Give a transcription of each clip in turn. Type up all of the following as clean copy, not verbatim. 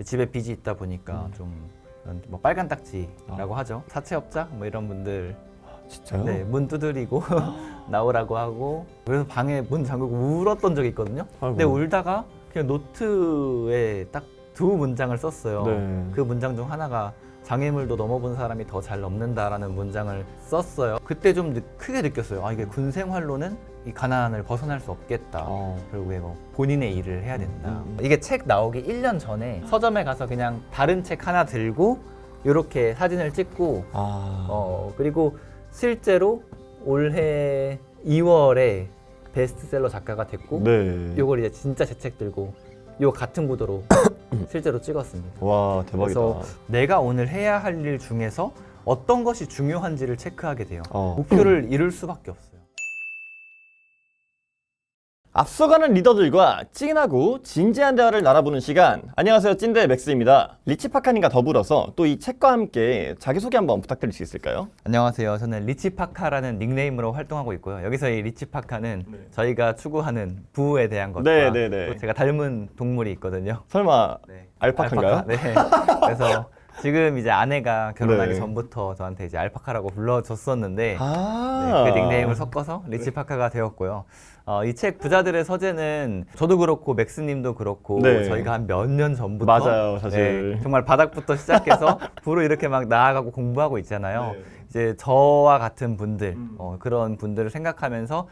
집에 빚이 있다 보니까 좀 뭐 빨간 딱지라고 하죠. 사채업자 뭐 이런 분들 진짜요? 네, 문 두드리고 나오라고 하고 그래서 방에 문 잠그고 울었던 적이 있거든요. 근데 아이고. 울다가 그냥 노트에 딱 두 문장을 썼어요. 네. 그 문장 중 하나가 장애물도 넘어본 사람이 더 잘 넘는다라는 문장을 썼어요. 그때 좀 크게 느꼈어요. 아, 이게 군 생활로는 이 가난을 벗어날 수 없겠다. 결국에 뭐 본인의 일을 해야 된다. 이게 책 나오기 1년 전에 서점에 가서 그냥 다른 책 하나 들고 이렇게 사진을 찍고 그리고 실제로 올해 2월에 베스트셀러 작가가 됐고 네. 요걸 이제 진짜 제 책 들고 요 같은 구도로 실제로 찍었습니다. 와, 대박이다. 그래서 내가 오늘 해야 할 일 중에서 어떤 것이 중요한지를 체크하게 돼요. 목표를 이룰 수밖에 없어요. 앞서가는 리더들과 찐하고 진지한 대화를 나눠보는 시간. 안녕하세요, 찐대 맥스입니다. 리치 파카님과 더불어서 또 이 책과 함께 자기소개 한번 부탁드릴 수 있을까요? 안녕하세요. 저는 리치 파카라는 닉네임으로 활동하고 있고요. 여기서 이 리치 파카는 저희가 추구하는 부에 대한 것과 또 제가 닮은 동물이 있거든요. 설마 네. 알파카인가요? 알파카. 네. 그래서 지금 이제 아내가 결혼하기 네. 전부터 저한테 이제 알파카라고 불러줬었는데 아. 네, 그 닉네임을 섞어서 리치 파카가 되었고요. 이 책 부자들의 서재는 저도 그렇고 맥스님도 그렇고 네. 저희가 한 몇 년 전부터 맞아요, 사실. 네, 정말 바닥부터 시작해서 부로 이렇게 막 나아가고 공부하고 있잖아요. 네. 이제 저와 같은 분들 그런 분들을 생각하면서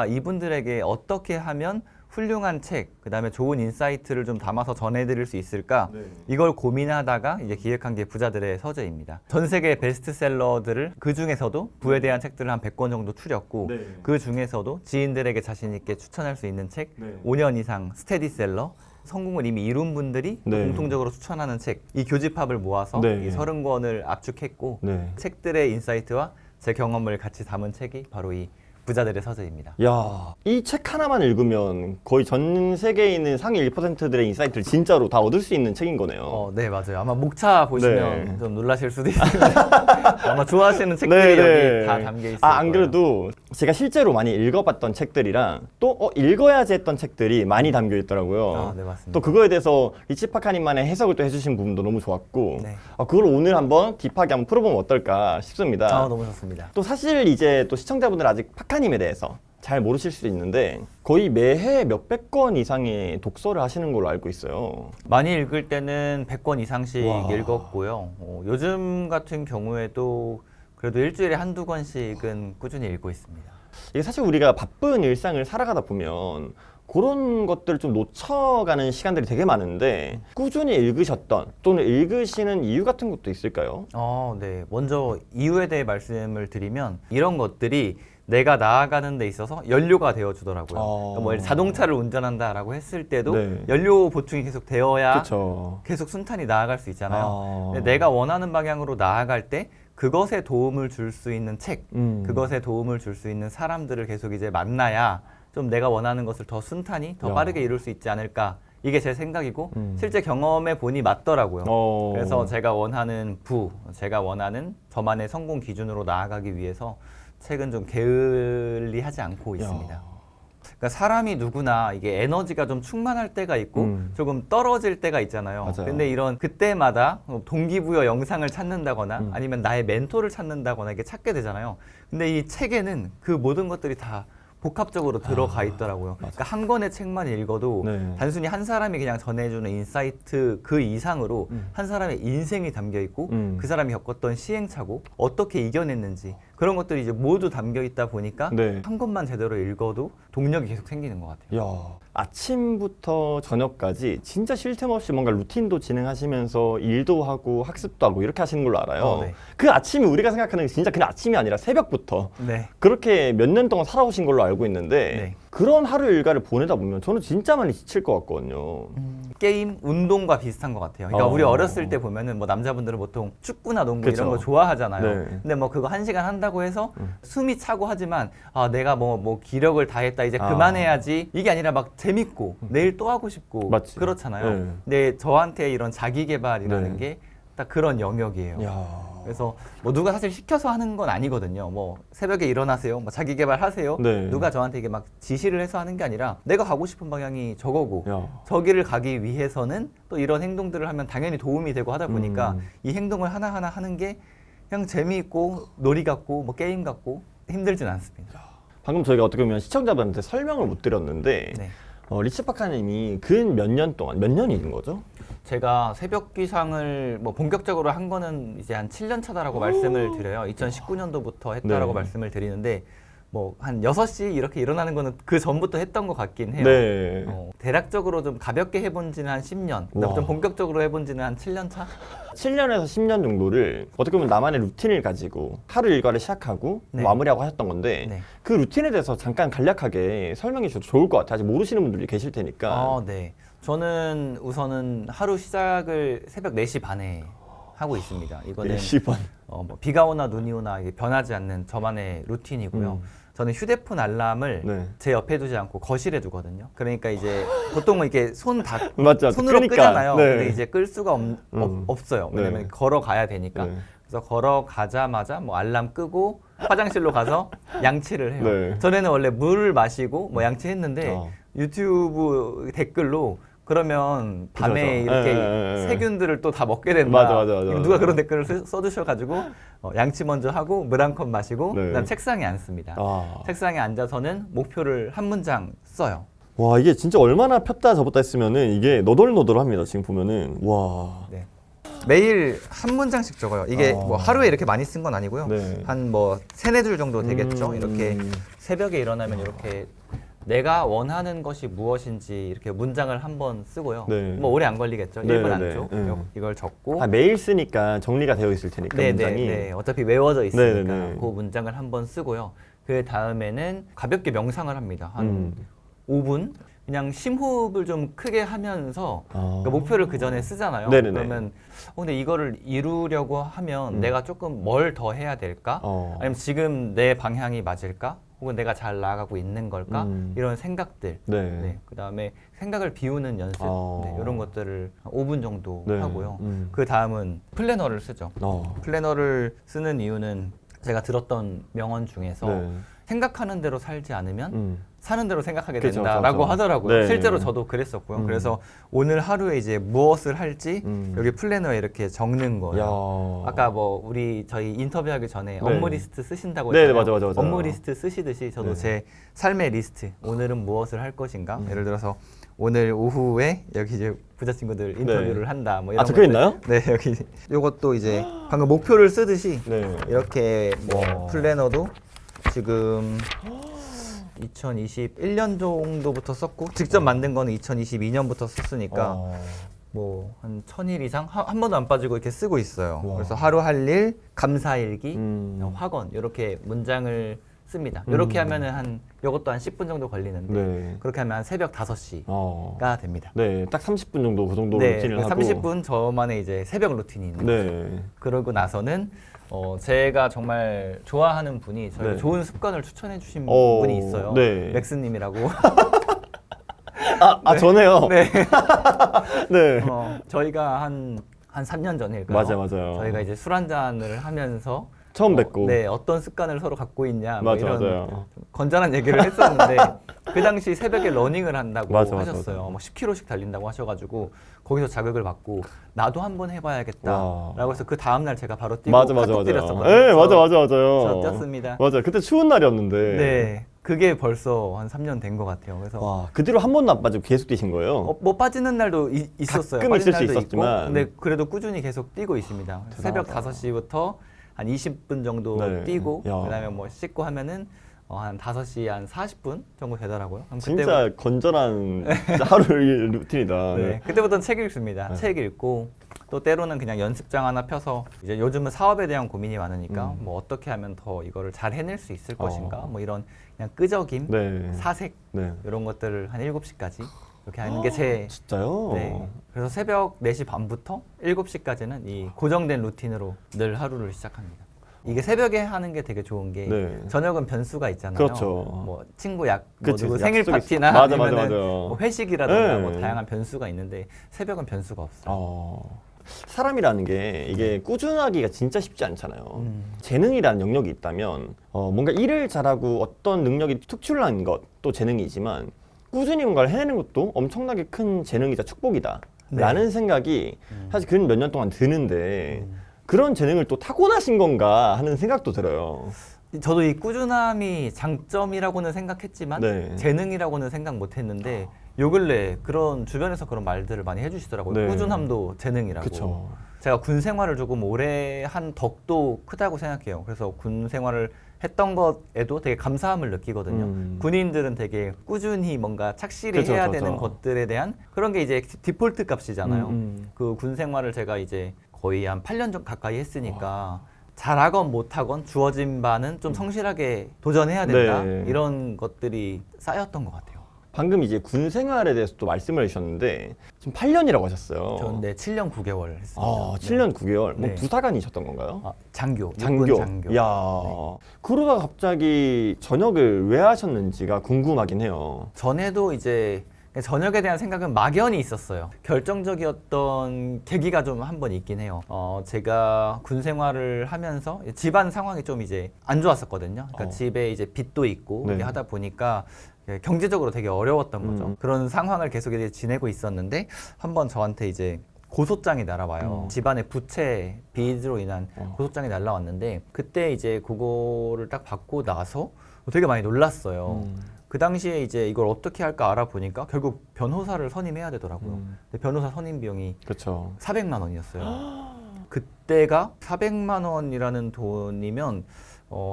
이분들에게 어떻게 하면 훌륭한 책, 그다음에 좋은 인사이트를 좀 담아서 전해드릴 수 있을까? 이걸 고민하다가 이제 기획한 게 부자들의 서재입니다. 전 세계 베스트셀러들을 그 중에서도 부에 대한 책들을 한 100권 정도 추렸고 그 중에서도 지인들에게 자신 있게 추천할 수 있는 책, 5년 이상 스테디셀러, 성공을 이미 이룬 분들이 공통적으로 추천하는 책, 이 교집합을 모아서 이 30권을 압축했고 책들의 인사이트와 제 경험을 같이 담은 책이 바로 이 부자들의 서재입니다. 야, 이 책 하나만 읽으면 거의 전 세계에 있는 상위 1%들의 인사이트를 진짜로 다 얻을 수 있는 책인 거네요. 네, 맞아요. 아마 목차 보시면 좀 놀라실 수도 있습니다. 아마 좋아하시는 책들이 여기 다 담겨 있을 거예요. 안 그래도 제가 실제로 많이 읽어봤던 책들이랑 또 읽어야지 했던 책들이 많이 담겨 있더라고요. 네, 맞습니다. 또 그거에 대해서 리치 파카님만의 해석을 또 해주신 부분도 너무 좋았고 네. 그걸 오늘 한번 딥하게 한번 풀어보면 어떨까 싶습니다. 너무 좋습니다. 또 사실 이제 또 시청자분들 아직 파카님에 대해서 잘 모르실 수도 있는데 거의 매해 몇백 권 이상의 독서를 하시는 걸로 알고 있어요. 많이 읽을 때는 100권 이상씩 와. 읽었고요. 요즘 같은 경우에도 그래도 일주일에 한두 권씩은 꾸준히 읽고 있습니다. 이게 사실 우리가 바쁜 일상을 살아가다 보면 그런 것들을 좀 놓쳐가는 시간들이 되게 많은데 꾸준히 읽으셨던 또는 읽으시는 이유 같은 것도 있을까요? 네. 먼저 이유에 대해 말씀을 드리면 이런 것들이 내가 나아가는 데 있어서 연료가 되어주더라고요. 그러니까 뭐 자동차를 운전한다라고 했을 때도 연료 보충이 계속 되어야 그쵸. 계속 순탄히 나아갈 수 있잖아요. 근데 내가 원하는 방향으로 나아갈 때 그것에 도움을 줄 수 있는 책, 그것에 도움을 줄 수 있는 사람들을 계속 이제 만나야 좀 내가 원하는 것을 더 순탄히, 더 빠르게 이룰 수 있지 않을까. 이게 제 생각이고 실제 경험해 보니 맞더라고요. 그래서 제가 원하는 제가 원하는 저만의 성공 기준으로 나아가기 위해서 책은 좀 게을리하지 않고 있습니다. 그러니까 사람이 누구나 이게 에너지가 좀 충만할 때가 있고 조금 떨어질 때가 있잖아요. 맞아요. 근데 이런 그때마다 동기부여 영상을 찾는다거나 아니면 나의 멘토를 찾는다거나 이게 찾게 되잖아요. 근데 이 책에는 그 모든 것들이 다 복합적으로 들어가 있더라고요. 그러니까 한 권의 책만 읽어도 단순히 한 사람이 그냥 전해주는 인사이트 그 이상으로 한 사람의 인생이 담겨 있고 그 사람이 겪었던 시행착오, 어떻게 이겨냈는지 그런 것들이 이제 모두 담겨 있다 보니까 한 권만 제대로 읽어도 동력이 계속 생기는 것 같아요. 아침부터 저녁까지 진짜 쉴 틈 없이 뭔가 루틴도 진행하시면서 일도 하고 학습도 하고 이렇게 하시는 걸로 알아요. 그 아침이 우리가 생각하는 게 진짜 그냥 아침이 아니라 새벽부터 그렇게 몇 년 동안 살아오신 걸로 알고 있는데 그런 하루 일과를 보내다 보면 저는 진짜 많이 지칠 것 같거든요. 게임, 운동과 비슷한 것 같아요. 그러니까 우리 어렸을 때 보면은 뭐 남자분들은 보통 축구나 농구 이런 거 좋아하잖아요. 근데 뭐 그거 1시간 한다고 해서 숨이 차고 하지만 내가 뭐 기력을 다했다 이제 그만해야지 이게 아니라 막 재밌고 내일 또 하고 싶고 그렇잖아요. 근데 저한테 이런 자기 개발이라는 게 딱 그런 영역이에요. 그래서 뭐 누가 사실 시켜서 하는 건 아니거든요. 뭐 새벽에 일어나세요, 뭐 자기 개발하세요. 네. 누가 저한테 이게 막 지시를 해서 하는 게 아니라 내가 가고 싶은 방향이 저거고 야. 저기를 가기 위해서는 또 이런 행동들을 하면 당연히 도움이 되고 하다 보니까 이 행동을 하나하나 하는 게 그냥 재미있고 놀이 같고 뭐 게임 같고 힘들진 않습니다. 방금 저희가 어떻게 보면 시청자분한테 설명을 못 드렸는데 네. 리치 박사님이 근 몇 년 동안 몇 년인 거죠? 제가 새벽 기상을 뭐 본격적으로 한 거는 이제 한 7년 차다라고 말씀을 드려요. 2019년도부터 했다라고 네. 말씀을 드리는데 뭐 한 6시 이렇게 일어나는 거는 그 전부터 했던 것 같긴 해요. 네. 대략적으로 좀 가볍게 해본 지는 한 10년, 그다음에 좀 본격적으로 해본 지는 한 7년 차? 7년에서 10년 정도를 어떻게 보면 나만의 루틴을 가지고 하루 일과를 시작하고 네. 마무리하고 하셨던 건데 네. 그 루틴에 대해서 잠깐 간략하게 설명해 주셔도 좋을 것 같아요. 아직 모르시는 분들이 계실 테니까. 네. 저는 우선은 하루 시작을 새벽 4시 반에 하고 있습니다. 이거는 4시 반. 뭐 비가 오나 눈이 오나 이게 변하지 않는 저만의 루틴이고요. 저는 휴대폰 알람을 네. 제 옆에 두지 않고 거실에 두거든요. 그러니까 이제 보통은 이렇게 맞죠. 손으로 끄니까. 끄잖아요. 네. 근데 이제 끌 수가 없어요. 왜냐면 네. 걸어가야 되니까. 네. 그래서 걸어가자마자 뭐 알람 끄고 화장실로 가서 양치를 해요. 네. 전에는 원래 물을 마시고 뭐 양치했는데 유튜브 댓글로 그러면 밤에 그죠. 이렇게 네. 세균들을 또 다 먹게 된다. 맞아. 누가 그런 댓글을 써주셔가지고 양치 먼저 하고 물 한 컵 마시고 네. 그다음 책상에 앉습니다. 책상에 앉아서는 목표를 한 문장 써요. 와, 이게 진짜 얼마나 폈다 접었다 했으면은 이게 너덜너덜합니다. 지금 보면은. 와. 네. 매일 한 문장씩 적어요. 이게 뭐 하루에 이렇게 많이 쓴 건 아니고요. 네. 한 뭐 3-4줄 정도 되겠죠. 이렇게 새벽에 일어나면 이렇게 내가 원하는 것이 무엇인지 이렇게 문장을 한번 쓰고요. 네. 뭐 오래 안 걸리겠죠. 네, 1분 네, 안쪽. 네. 이걸 적고 매일 쓰니까 정리가 되어 있을 테니까 문장이. 네. 어차피 외워져 있으니까 네. 그 문장을 한번 쓰고요. 그 다음에는 가볍게 명상을 합니다. 한 5분. 그냥 심호흡을 좀 크게 하면서 그러니까 목표를 그 전에 쓰잖아요. 네네네. 그러면 근데 이거를 이루려고 하면 내가 조금 뭘 더 해야 될까? 아니면 지금 내 방향이 맞을까? 혹은 내가 잘 나아가고 있는 걸까? 이런 생각들. 네. 그다음에 생각을 비우는 연습. 이런 것들을 한 5분 정도 네. 하고요. 그 다음은 플래너를 쓰죠. 플래너를 쓰는 이유는 제가 들었던 명언 중에서 생각하는 대로 살지 않으면 사는 대로 생각하게 그쵸, 된다라고 그쵸. 하더라고요. 네. 실제로 저도 그랬었고요. 그래서 오늘 하루에 이제 무엇을 할지 여기 플래너에 이렇게 적는 거예요. 아까 뭐 저희 인터뷰하기 전에 업무 리스트 쓰신다고 네, 했잖아요. 맞아. 업무 리스트 쓰시듯이 저도 제 삶의 리스트, 오늘은 무엇을 할 것인가? 예를 들어서 오늘 오후에 여기 이제 부자 친구들 인터뷰를 한다. 뭐 이런 적혀 있나요? 네, 여기 요것도 이제 방금 목표를 쓰듯이 네. 이렇게 뭐 플래너도 지금 2021년 정도부터 썼고 직접 만든 거는 2022년부터 썼으니까 뭐 한 1000일 이상 한 번도 안 빠지고 이렇게 쓰고 있어요. 그래서 하루 할 일, 감사일기, 확언 이렇게 문장을 씁니다. 이렇게 하면은 이것도 한 10분 정도 걸리는데 그렇게 하면 한 새벽 5시가 됩니다. 네, 딱 30분 정도 그 정도 네, 루틴을 하고 30분 저만의 이제 새벽 루틴이 있는 거죠. 그러고 나서는 제가 정말 좋아하는 분이 저에게 좋은 습관을 추천해 주신 분이 있어요. 맥스님이라고. 저네요. 네. 네. 저희가 한 3년 전일까요? 맞아요. 저희가 이제 술 한잔을 하면서 처음 뵙고. 네, 어떤 습관을 서로 갖고 있냐 뭐 이런 맞아요. 건전한 얘기를 했었는데 그 당시 새벽에 러닝을 한다고 하셨어요. 맞아. 뭐 10km씩 달린다고 하셔가지고 거기서 자극을 받고 나도 한번 해봐야겠다라고 해서 그 다음 날 제가 바로 뛰고 카톡 드렸었거든요. 네, 맞아요. 저 뛰었습니다. 맞아요. 그때 추운 날이었는데. 네, 그게 벌써 한 3년 된 것 같아요. 그래서 그 뒤로 한 번도 안 빠지고 계속 뛰신 거예요? 뭐 빠지는 날도 있었어요. 가끔 있을 수 날도 있었지만. 있고, 근데 그래도 꾸준히 계속 뛰고 있습니다. 새벽 5시부터 한 20분 정도 뛰고 그다음에 뭐 씻고 하면은 한 5시 한 40분 정도 되더라고요. 진짜 건전한 하루 루틴이다. 네. 그때부터는 책 읽습니다. 책 읽고 또 때로는 그냥 연습장 하나 펴서 이제 요즘은 사업에 대한 고민이 많으니까 뭐 어떻게 하면 더 이거를 잘 해낼 수 있을 것인가 뭐 이런 그냥 끄적임, 사색 이런 것들을 한 7시까지 이렇게 하는 게 제 진짜요? 네. 그래서 새벽 4시 반부터 7시까지는 이 고정된 루틴으로 늘 하루를 시작합니다. 이게 새벽에 하는 게 되게 좋은 게 저녁은 변수가 있잖아요. 그렇죠. 뭐 친구 뭐 그치, 누구 생일 약속이 파티나 맞아. 아니면은 뭐 회식이라든가 뭐 다양한 변수가 있는데 새벽은 변수가 없어요. 사람이라는 게 이게 꾸준하기가 진짜 쉽지 않잖아요. 재능이라는 영역이 있다면 뭔가 일을 잘하고 어떤 능력이 특출난 것도 재능이지만 꾸준히 뭔가를 해내는 것도 엄청나게 큰 재능이자 축복이다. 네. 라는 생각이 사실 근 몇 년 동안 드는데 그런 재능을 또 타고나신 건가 하는 생각도 들어요. 저도 이 꾸준함이 장점이라고는 생각했지만 네. 재능이라고는 생각 못했는데 요 근래 그런 주변에서 그런 말들을 많이 해주시더라고요. 네. 꾸준함도 재능이라고. 그쵸. 제가 군 생활을 조금 오래 한 덕도 크다고 생각해요. 그래서 군 생활을 했던 것에도 되게 감사함을 느끼거든요. 군인들은 되게 꾸준히 뭔가 착실히 그쵸, 해야 그쵸. 되는 것들에 대한 그런 게 이제 디폴트 값이잖아요. 그 군 생활을 제가 이제 거의 한 8년 전 가까이 했으니까 잘하건 못하건 주어진 바는 좀 성실하게 도전해야 된다. 네. 이런 것들이 쌓였던 것 같아요. 방금 이제 군 생활에 대해서 또 말씀을 해주셨는데 지금 8년이라고 하셨어요. 저는 네, 7년 9개월 했습니다. 아, 7년 9개월. 뭐 네. 부사관이셨던 건가요? 아, 장교. 장교. 육군 장교. 야. 네. 그러다가 갑자기 전역을 왜 하셨는지가 궁금하긴 해요. 전에도 이제 전역에 대한 생각은 막연히 있었어요. 결정적이었던 계기가 좀 한 번 있긴 해요. 제가 군 생활을 하면서 집안 상황이 좀 이제 안 좋았었거든요. 그러니까 집에 이제 빚도 있고 네. 이렇게 하다 보니까 경제적으로 되게 어려웠던 거죠. 그런 상황을 계속 이제 지내고 있었는데 한 번 저한테 이제 고소장이 날아와요. 집안의 부채 빚으로 인한 고소장이 날라왔는데 그때 이제 그거를 딱 받고 나서 되게 많이 놀랐어요. 그 당시에 이제 이걸 어떻게 할까 알아보니까 결국 변호사를 선임해야 되더라고요. 근데 변호사 선임 비용이 그렇죠. 400만 원이었어요. 그때가 400만 원이라는 돈이면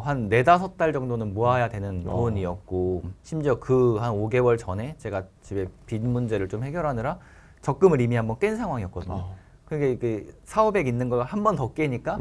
한 4-5달 정도는 모아야 되는 돈이었고 심지어 그 한 5개월 전에 제가 집에 빚 문제를 좀 해결하느라 적금을 이미 한번 깬 상황이었거든요. 그게 그 사업에 있는 걸 한 번 더 깨니까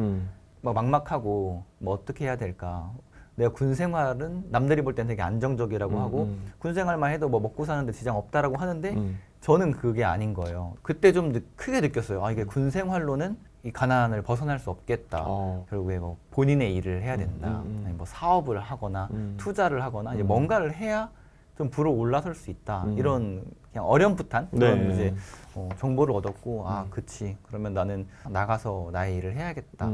막 막막하고 뭐 어떻게 해야 될까. 내가 군 생활은 남들이 볼 땐 되게 안정적이라고 하고 군 생활만 해도 뭐 먹고 사는데 지장 없다라고 하는데 저는 그게 아닌 거예요. 그때 좀 크게 느꼈어요. 아, 이게 군 생활로는 이 가난을 벗어날 수 없겠다. 결국에 뭐 본인의 일을 해야 된다. 아니 뭐 사업을 하거나 투자를 하거나 이제 뭔가를 해야 좀 불어 올라설 수 있다. 이런 그냥 어렴풋한 그런 네. 이제 정보를 얻었고 아, 그치. 그러면 나는 나가서 나의 일을 해야겠다.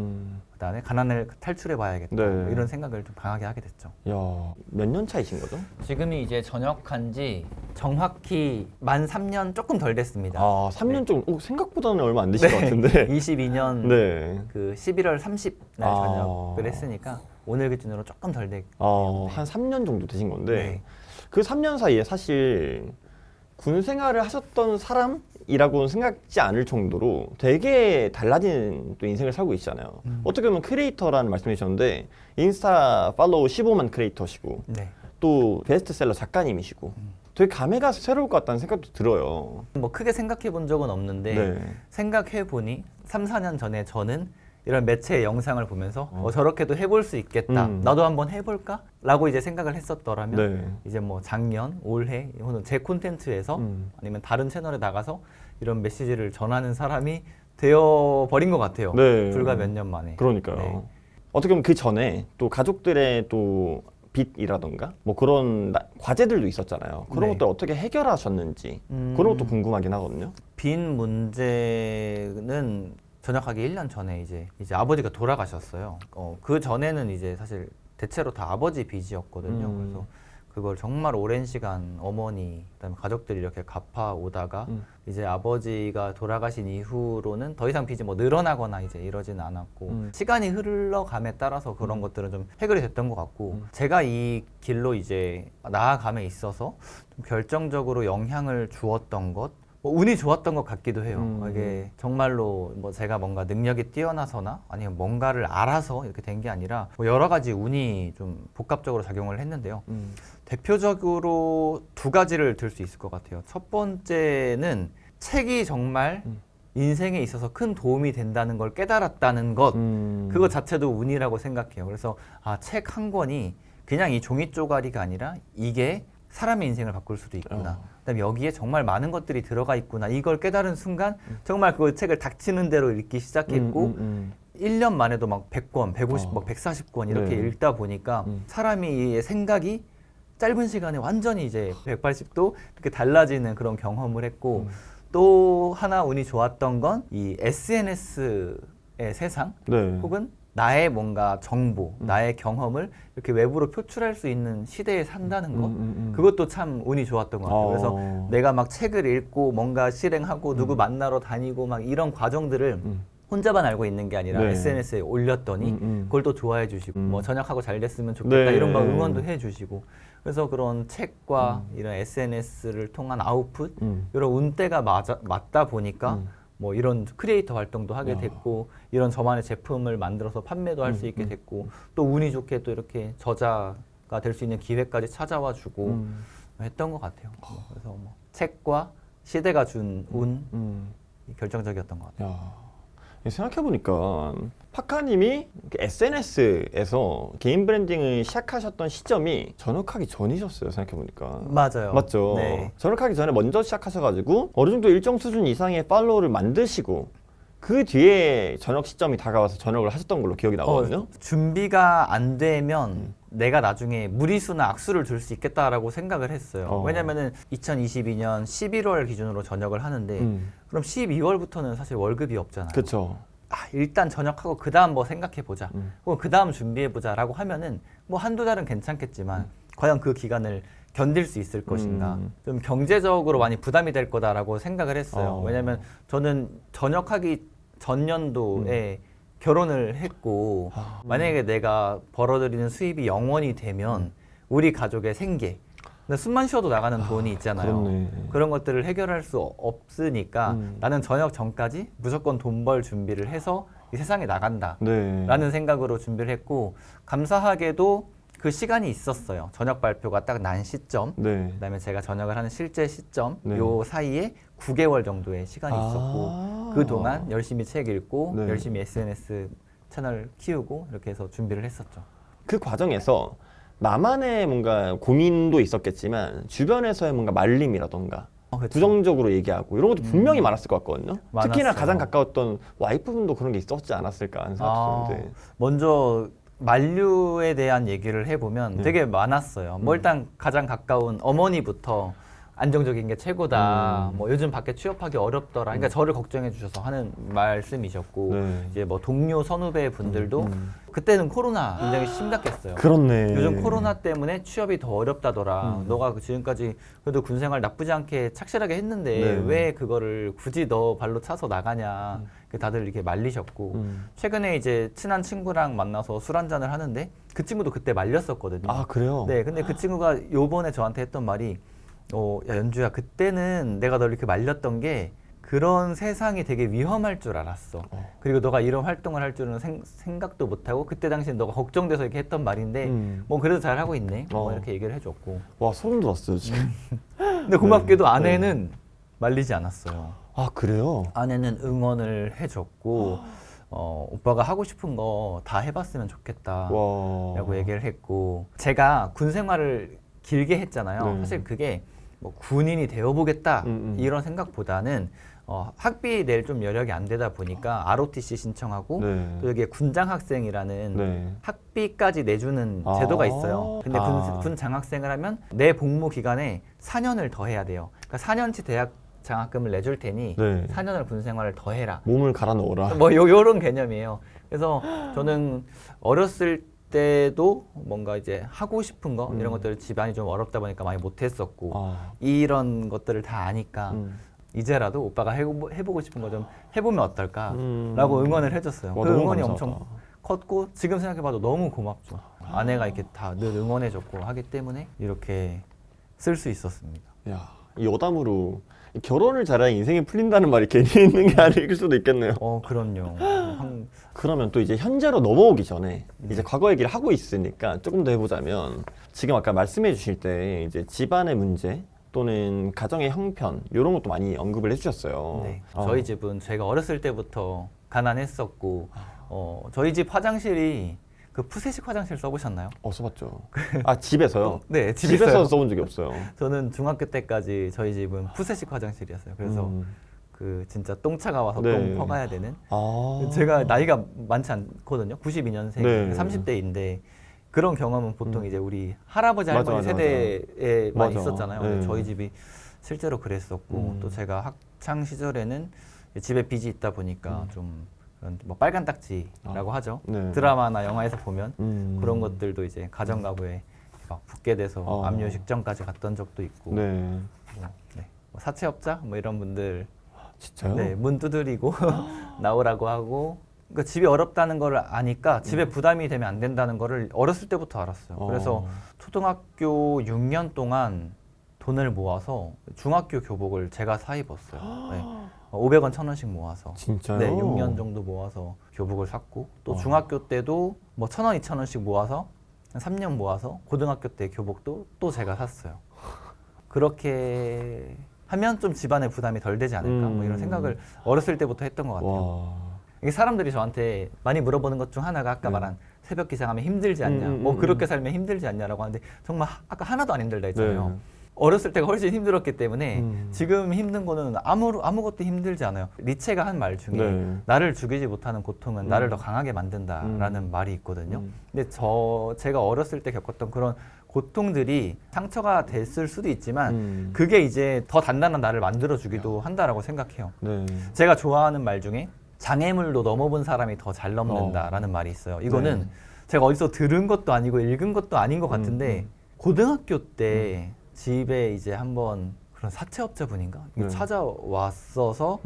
그다음에 가난을 탈출해 봐야겠다. 네. 뭐 이런 생각을 좀 강하게 하게 됐죠. 야, 몇 년 차이신 거죠? 지금이 이제 전역한 지 정확히 만 3년 조금 덜 됐습니다. 아, 3년 좀 생각보다는 얼마 안 되신 것 같은데. 22년 네. 그 11월 30날 전역을 했으니까 오늘 기준으로 조금 덜 됐네요. 한 3년 정도 되신 건데 네. 그 3년 사이에 사실 군 생활을 하셨던 사람이라고는 생각지 않을 정도로 되게 달라진 또 인생을 살고 있잖아요. 어떻게 보면 크리에이터라는 말씀해 주셨는데 인스타 팔로우 15만 크리에이터시고 네. 또 베스트셀러 작가님이시고 되게 감회가 새로울 것 같다는 생각도 들어요. 뭐 크게 생각해 본 적은 없는데 네. 생각해 보니 3-4년 전에 저는 이런 매체의 영상을 보면서 저렇게도 해볼 수 있겠다. 나도 한번 해볼까? 라고 이제 생각을 했었더라면 네. 이제 뭐 작년, 올해 혹은 제 콘텐츠에서 아니면 다른 채널에 나가서 이런 메시지를 전하는 사람이 되어버린 것 같아요. 네. 불과 몇 년 만에. 그러니까요. 네. 어떻게 보면 그 전에 또 가족들의 또 빚이라던가 뭐 그런 과제들도 있었잖아요. 그런 네. 것들 어떻게 해결하셨는지 그런 것도 궁금하긴 하거든요. 빚 문제는 전역하기 1년 전에 이제 아버지가 돌아가셨어요. 그 전에는 이제 사실 대체로 다 아버지 빚이었거든요. 그래서 그걸 정말 오랜 시간 어머니, 그다음에 가족들이 이렇게 갚아 오다가 이제 아버지가 돌아가신 이후로는 더 이상 빚이 뭐 늘어나거나 이제 이러지는 않았고 시간이 흘러감에 따라서 그런 것들은 좀 해결이 됐던 것 같고 제가 이 길로 이제 나아감에 있어서 좀 결정적으로 영향을 주었던 것 뭐 운이 좋았던 것 같기도 해요. 이게 정말로 뭐 제가 뭔가 능력이 뛰어나서나 아니면 뭔가를 알아서 이렇게 된 게 아니라 뭐 여러 가지 운이 좀 복합적으로 작용을 했는데요. 대표적으로 2가지를 들 수 있을 것 같아요. 첫 번째는 책이 정말 인생에 있어서 큰 도움이 된다는 걸 깨달았다는 것, 그거 자체도 운이라고 생각해요. 그래서 책 한 권이 그냥 이 종이 쪼가리가 아니라 이게 사람의 인생을 바꿀 수도 있구나. 그다음에 여기에 정말 많은 것들이 들어가 있구나. 이걸 깨달은 순간 정말 그 책을 닥치는 대로 읽기 시작했고 1년 만에도 막 100권, 150, 막 140권 이렇게 네. 읽다 보니까 사람이 생각이 짧은 시간에 완전히 이제 180도 이렇게 달라지는 그런 경험을 했고 또 하나 운이 좋았던 건 이 SNS의 세상 네. 혹은 나의 뭔가 정보, 나의 경험을 이렇게 외부로 표출할 수 있는 시대에 산다는 것 그것도 참 운이 좋았던 것 같아요. 그래서 내가 막 책을 읽고 뭔가 실행하고 누구 만나러 다니고 막 이런 과정들을 혼자만 알고 있는 게 아니라 네. SNS에 올렸더니 그걸 또 좋아해 주시고 뭐 전역하고 잘 됐으면 좋겠다 네. 이런 막 응원도 해 주시고 그래서 그런 책과 이런 SNS를 통한 아웃풋 이런 운때가 맞다 보니까 뭐 이런 크리에이터 활동도 하게 됐고 이런 저만의 제품을 만들어서 판매도 할 수 있게 됐고 또 운이 좋게 또 이렇게 저자가 될 수 있는 기회까지 찾아와 주고 했던 것 같아요. 그래서 뭐 책과 시대가 준 운이 결정적이었던 것 같아요. 생각해보니까 파카님이 SNS에서 개인 브랜딩을 시작하셨던 시점이 전역하기 전이셨어요. 생각해보니까. 맞아요. 맞죠. 네. 전역하기 전에 먼저 시작하셔가지고 어느 정도 일정 수준 이상의 팔로워를 만드시고 그 뒤에 전역 시점이 다가와서 전역을 하셨던 걸로 기억이 나거든요. 준비가 안 되면 내가 나중에 무리수나 악수를 줄 수 있겠다라고 생각을 했어요. 왜냐면은 2022년 11월 기준으로 전역을 하는데 그럼 12월부터는 사실 월급이 없잖아요. 그렇죠. 일단 전역하고 그 다음 뭐 생각해보자. 혹은 그 다음 준비해보자라고 하면은 뭐 한두 달은 괜찮겠지만 과연 그 기간을 견딜 수 있을 것인가. 좀 경제적으로 많이 부담이 될 거다라고 생각을 했어요. 왜냐면 저는 전역하기 전년도에 결혼을 했고 만약에 내가 벌어들이는 수입이 0원이 되면 우리 가족의 생계 근데 숨만 쉬어도 나가는 돈이 있잖아요. 그렇네. 그런 것들을 해결할 수 없으니까 나는 전역 전까지 무조건 돈 벌 준비를 해서 이 세상에 나간다 라는 생각으로 준비를 했고 감사하게도 그 시간이 있었어요. 전역 발표가 딱 난 시점 그다음에 제가 전역을 하는 실제 시점 요 사이에 9개월 정도의 시간이 있었고 그동안 열심히 책 읽고 열심히 SNS 채널 키우고 이렇게 해서 준비를 했었죠. 그 과정에서 나만의 뭔가 고민도 있었겠지만 주변에서의 뭔가 말림이라던가 부정적으로 얘기하고 이런 것도 분명히 많았을 것 같거든요. 많았어요. 특히나 가장 가까웠던 와이프분도 그런 게 있었지 않았을까 하는 생각이 드는데 먼저 만류에 대한 얘기를 해보면 되게 많았어요. 뭐 일단 가장 가까운 어머니부터 안정적인 게 최고다. 뭐 요즘 밖에 취업하기 어렵더라. 그러니까 저를 걱정해 주셔서 하는 말씀이셨고 이제 뭐 동료 선후배 분들도 그때는 코로나 굉장히 심각했어요. 그렇네. 요즘 코로나 때문에 취업이 더 어렵다더라. 너가 지금까지 그래도 군 생활 나쁘지 않게 착실하게 했는데 왜 그거를 굳이 너 발로 차서 나가냐. 다들 이렇게 말리셨고 최근에 이제 친한 친구랑 만나서 술 한잔을 하는데 그 친구도 그때 말렸었거든요. 아 그래요? 네, 근데 그 친구가 요번에 저한테 했던 말이 야 연주야 그때는 내가 널 이렇게 말렸던 게 그런 세상이 되게 위험할 줄 알았어. 그리고 너가 이런 활동을 할 줄은 생각도 못하고 그때 당시엔 너가 걱정돼서 이렇게 했던 말인데 뭐 그래도 잘하고 있네. 뭐 이렇게 얘기를 해줬고. 와 소름 돋았어요 지금. 근데 고맙게도 아내는 말리지 않았어요. 아 그래요? 아내는 응원을 해줬고 오빠가 하고 싶은 거 다 해봤으면 좋겠다 라고 얘기를 했고 제가 군 생활을 길게 했잖아요. 사실 그게 뭐 군인이 되어보겠다 이런 생각보다는 학비 낼 좀 여력이 안 되다 보니까 ROTC 신청하고 또 여기에 군장학생이라는 학비까지 내주는 제도가 있어요. 근데 군 장학생을 하면 내 복무 기간에 4년을 더 해야 돼요. 그러니까 4년치 대학 장학금을 내줄 테니 4년을 군 생활을 더 해라. 몸을 갈아 넣어라. 뭐 요런 개념이에요. 그래서 저는 어렸을 때도 뭔가 이제 하고 싶은 거 이런 것들을 집안이 좀 어렵다 보니까 많이 못했었고 이런 것들을 다 아니까 이제라도 오빠가 해보고 싶은 거 좀 해보면 어떨까라고 응원을 해줬어요. 그 응원이 엄청 컸고 지금 생각해봐도 너무 고맙죠. 아내가 이렇게 다 늘 응원해줬고 하기 때문에 이렇게 쓸 수 있었습니다. 야, 이 여담으로 결혼을 잘하면 인생이 풀린다는 말이 괜히 있는 게 아닐 수도 있겠네요. 그럼요. 그러면 또 이제 현재로 넘어오기 전에 이제 과거 얘기를 하고 있으니까 조금 더 해보자면 지금 아까 말씀해 주실 때 이제 집안의 문제 또는 가정의 형편 이런 것도 많이 언급을 해주셨어요. 네. 저희 집은 제가 어렸을 때부터 가난했었고 저희 집 화장실이 그 푸세식 화장실 써보셨나요? 써봤죠. 아 집에서요? 네, 집에서 써본 적이 없어요. 저는 중학교 때까지 저희 집은 푸세식 화장실이었어요. 그래서 그 진짜 똥차가 와서 똥 퍼가야 되는. 제가 나이가 많지 않거든요. 92년생, 30대인데 그런 경험은 보통 이제 우리 할아버지 할머니 세대에만 있었잖아요. 근데 저희 집이 실제로 그랬었고 또 제가 학창 시절에는 집에 빚이 있다 보니까 좀 그런 뭐 빨간 딱지라고 하죠. 네. 드라마나 영화에서 보면 그런 것들도 이제 가정 가구에 막 붙게 돼서 압류 직전까지 갔던 적도 있고, 네. 뭐, 네. 뭐 사채업자 뭐 이런 분들 진짜요? 네, 문 두드리고 나오라고 하고, 그러니까 집이 어렵다는 걸 아니까 집에 부담이 되면 안 된다는 거를 어렸을 때부터 알았어요. 그래서 초등학교 6년 동안 돈을 모아서 중학교 교복을 제가 사 입었어요. 네. 500원, 1000원씩 모아서. 진짜요? 네, 6년 정도 모아서 교복을 샀고, 또 중학교 때도 뭐 1000원, 2000원씩 모아서 한 3년 모아서 고등학교 때 교복도 또 제가 샀어요. 그렇게 하면 좀 집안의 부담이 덜 되지 않을까 뭐 이런 생각을 어렸을 때부터 했던 것 같아요. 와. 이게 사람들이 저한테 많이 물어보는 것 중 하나가 아까 말한 새벽 기상하면 힘들지 않냐, 뭐 그렇게 살면 힘들지 않냐라고 하는데 정말 아까 하나도 안 힘들다 했잖아요. 네. 어렸을 때가 훨씬 힘들었기 때문에 지금 힘든 거는 아무것도 힘들지 않아요. 리체가 한 말 중에 네. 나를 죽이지 못하는 고통은 나를 더 강하게 만든다라는 말이 있거든요. 근데 제가 어렸을 때 겪었던 그런 고통들이 상처가 됐을 수도 있지만 그게 이제 더 단단한 나를 만들어주기도 한다라고 생각해요. 네. 제가 좋아하는 말 중에 장애물도 넘어본 사람이 더 잘 넘는다라는 말이 있어요. 이거는 제가 어디서 들은 것도 아니고 읽은 것도 아닌 것 같은데 고등학교 때 집에 이제 한번 그런 사채업자분인가 찾아왔어서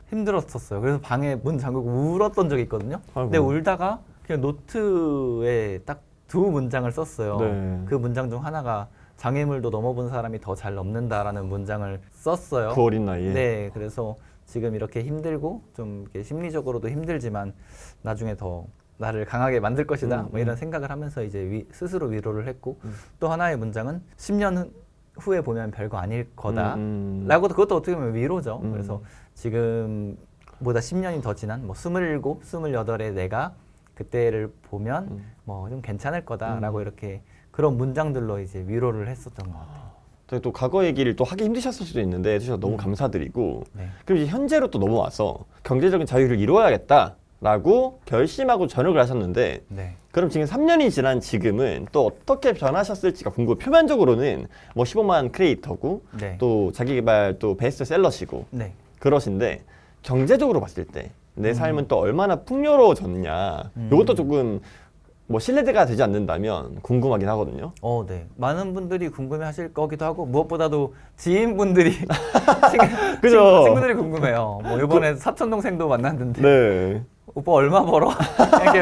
힘들었었어요. 그래서 방에 문 잠그고 울었던 적이 있거든요. 근데 울다가 그냥 노트에 딱 두 문장을 썼어요. 네. 그 문장 중 하나가 장애물도 넘어본 사람이 더 잘 넘는다라는 문장을 썼어요. 그 어린 나이에. 네, 그래서 지금 이렇게 힘들고 좀 이렇게 심리적으로도 힘들지만 나중에 더 나를 강하게 만들 것이다. 뭐 이런 생각을 하면서 이제 스스로 위로를 했고 또 하나의 문장은 10년 후에 보면 별거 아닐 거다. 라고 그것도 어떻게 보면 위로죠. 그래서 지금보다 10년이 더 지난 뭐 27, 28의 내가 그때를 보면 뭐 좀 괜찮을 거다라고 이렇게 그런 문장들로 이제 위로를 했었던 것 같아요. 또 과거 얘기를 또 하기 힘드셨을 수도 있는데 해주셔서 너무 감사드리고 네. 그럼 이제 현재로 또 넘어와서 경제적인 자유를 이루어야겠다라고 결심하고 전역을 하셨는데 네. 그럼 지금 3년이 지난 지금은 또 어떻게 변하셨을지가 궁금해요. 표면적으로는 뭐 15만 크리에이터고 네. 또 자기개발 또 베스트셀러시고 네. 그러신데 경제적으로 봤을 때 내 삶은 또 얼마나 풍요로워졌느냐 이것도 조금 뭐 신뢰가 되지 않는다면 궁금하긴 하거든요. 네. 많은 분들이 궁금해하실 거기도 하고 무엇보다도 지인분들이 그죠? 친구들이 궁금해요. 뭐 이번에 사촌 동생도 만났는데 네. 오빠 얼마 벌어? 이렇게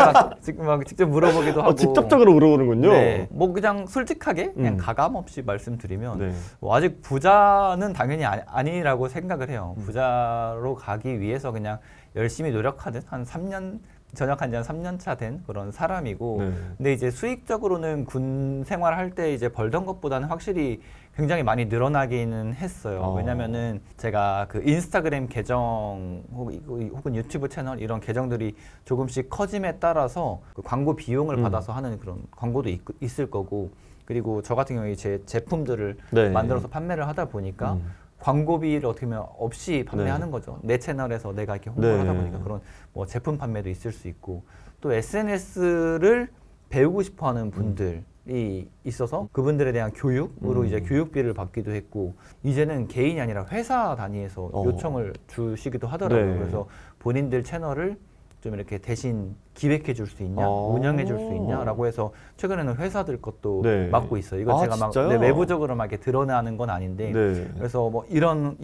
막 직접 물어보기도 하고. 직접적으로 물어보는군요. 네. 뭐 그냥 솔직하게 그냥 가감 없이 말씀드리면 네. 뭐 아직 부자는 당연히 아니라고 생각을 해요. 부자로 가기 위해서 그냥 열심히 노력하듯 한 3년 전역한 지 한 3년 차 된 그런 사람이고 네. 근데 이제 수익적으로는 군 생활할 때 이제 벌던 것보다는 확실히 굉장히 많이 늘어나기는 했어요. 왜냐면은 제가 그 인스타그램 계정 혹은 유튜브 채널 이런 계정들이 조금씩 커짐에 따라서 그 광고 비용을 받아서 하는 그런 광고도 있을 거고 그리고 저 같은 경우에 제 제품들을 네. 만들어서 판매를 하다 보니까 광고비를 어떻게 보면 없이 판매하는 네. 거죠. 내 채널에서 내가 이렇게 홍보를 네. 하다 보니까 그런 뭐 제품 판매도 있을 수 있고 또 SNS를 배우고 싶어하는 분들이 있어서 그분들에 대한 교육으로 이제 교육비를 받기도 했고 이제는 개인이 아니라 회사 단위에서 요청을 주시기도 하더라고요. 네. 그래서 본인들 채널을 좀 이렇게 대신 기획해 줄 수 있냐, 운영해 줄 수 있냐라고 해서 최근에는 회사들 것도 네. 맡고 있어요. 이건 제가 막 진짜요? 외부적으로 막 이렇게 드러나는 건 아닌데 네. 그래서 뭐 이런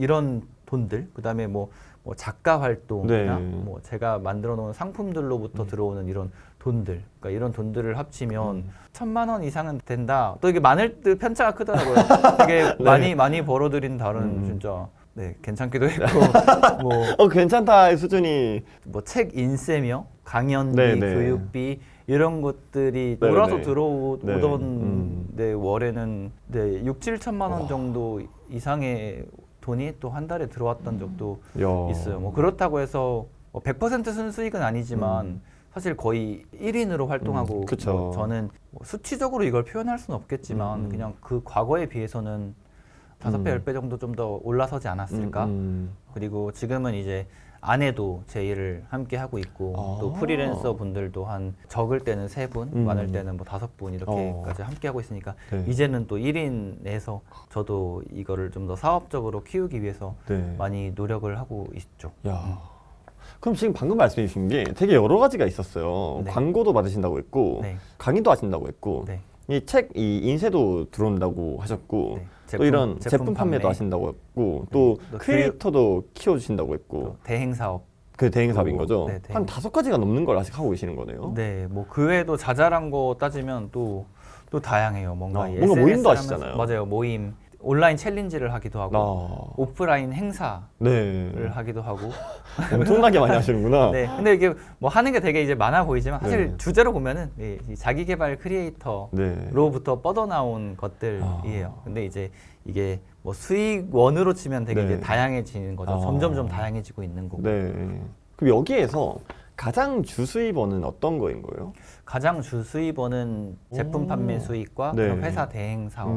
돈들 그다음에 뭐 작가 활동이나 네. 뭐 제가 만들어 놓은 상품들로부터 들어오는 이런 돈들 그러니까 이런 돈들을 합치면 1000만 원 이상은 된다. 또 이게 많을 때 편차가 크더라고요. 되게 네. 많이 벌어들인 다른 진짜 네 괜찮기도 했고 뭐 괜찮다 수준이 뭐 책 인세며 강연비, 네, 네. 교육비 이런 것들이 네, 몰아서 네. 들어오던 네, 월에는 네, 6, 7천만 원 정도 이상의 돈이 또 한 달에 들어왔던 적도 야. 있어요. 뭐 그렇다고 해서 100% 순수익은 아니지만 사실 거의 1인으로 활동하고 그쵸. 뭐 저는 뭐 수치적으로 이걸 표현할 수는 없겠지만 그냥 그 과거에 비해서는 5배, 10배 정도 좀 더 올라서지 않았을까? 그리고 지금은 이제 아내도 제 일을 함께 하고 있고 또 프리랜서 분들도 한 적을 때는 3분, 많을 때는 뭐 5분 이렇게까지 함께 하고 있으니까 네. 이제는 또 1인에서 저도 이거를 좀 더 사업적으로 키우기 위해서 네. 많이 노력을 하고 있죠. 야. 그럼 지금 방금 말씀해 주신 게 되게 여러 가지가 있었어요. 네. 광고도 받으신다고 했고 네. 강의도 하신다고 했고 네. 이 책 이 인쇄도 들어온다고 하셨고 네. 또 이런 제품 판매도 하신다고 했고 또 또 크리에이터도 키워주신다고 했고 대행 사업. 그 대행 사업인 거죠? 네, 한 5가지가 넘는 걸 아직 하고 계시는 거네요. 네, 뭐 그 외에도 자잘한 거 따지면 또 다양해요. 뭔가 이 뭔가 SNS 모임도 하면서- 하시잖아요. 맞아요, 모임. 온라인 챌린지를 하기도 하고 오프라인 행사를 네. 하기도 하고. 엄청나게 많이 하시는구나. 네, 근데 이게 뭐 하는 게 되게 이제 많아 보이지만 사실 네. 주제로 보면은 이 자기 개발 크리에이터로부터 네. 뻗어나온 것들이에요. 근데 이제 이게 뭐 수익원으로 치면 되게 네. 이제 다양해지는 거죠. 점점 다양해지고 있는 거고. 네. 그럼 여기에서 가장 주수입원은 어떤 거인 거예요? 가장 주 수입원은 제품 판매 수익과 네. 그런 회사 대행 사업